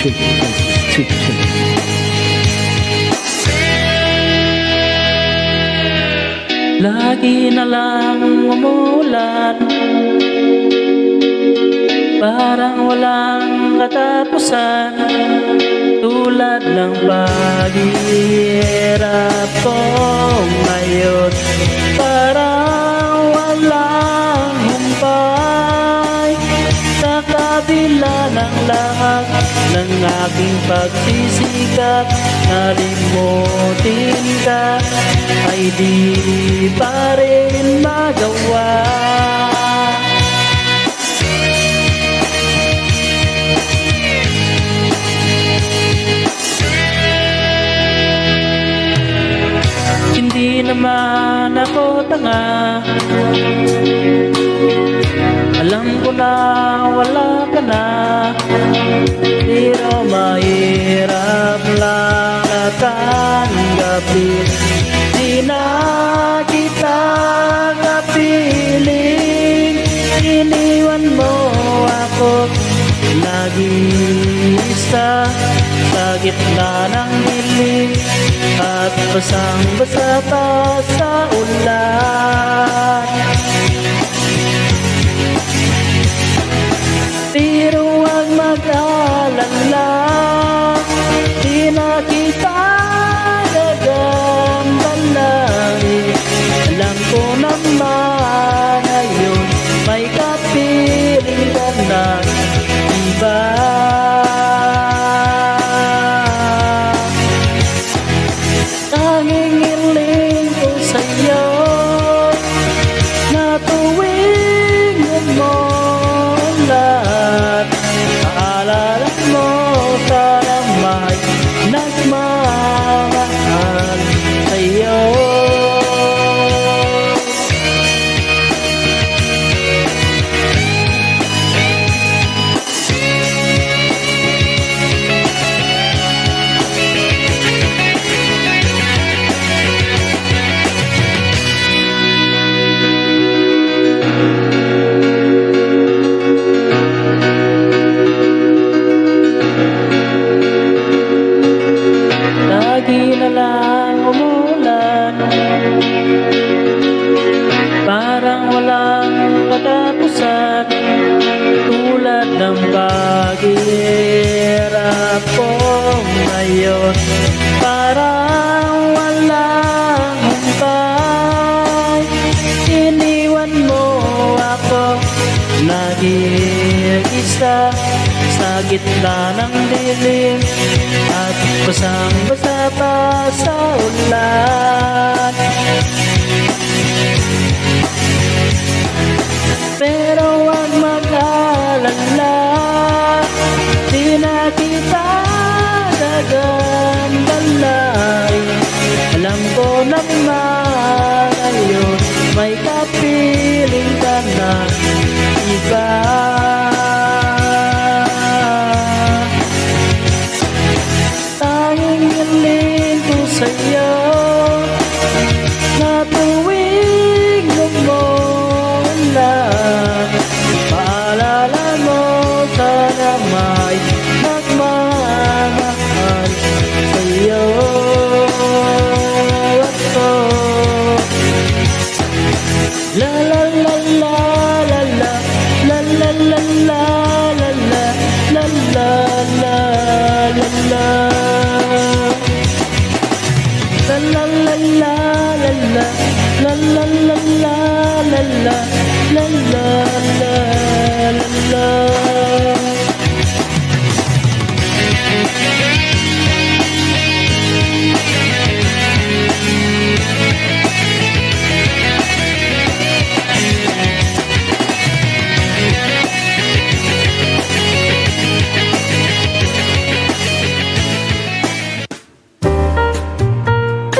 Chip, chip, chip. Lagi na lang umuulan, parang walang katapusan, tulad ng paghihirap ko ngayon. Parang walang humpay sa kabila ng lahat ng aking pagsisikap. Nalimutin ka ay di pa rin magawa. Hindi naman ako tanga, alam ko na wala ka na, pero mahirap lang natanggapin. Di na kita kapiling, iniwan mo ako nag-iisa sa gitna ng dilim at basang-basa pa sa ulan. Pero huwag mag-alala, di na kita gagambalain. Alam ko naman ngayon may kapiling ka na iba. Tanging hiling ko sa'yo na tuwing umulan, maalala mo sana may nagmamahal sa'yo. Lagi na lang umulan, parang walang katapusan, tulad ng paghihirap ko ngayon. Parang walang humpay, iniwan mo ako nag-iisa sa gitna ng dilim at basang-basa pa sa ulan. Pero huwag mag-alala, di na kita gagambalain. Alam ko naman ngayon may kapiling ka na iba. Tanging hiling ko sa'yo na tuwing umulan, paalala mo sana may nagmamahal sa'yo. La la la la la la, la la la la la la, la la la la la. La la la la la la, la la la la la la.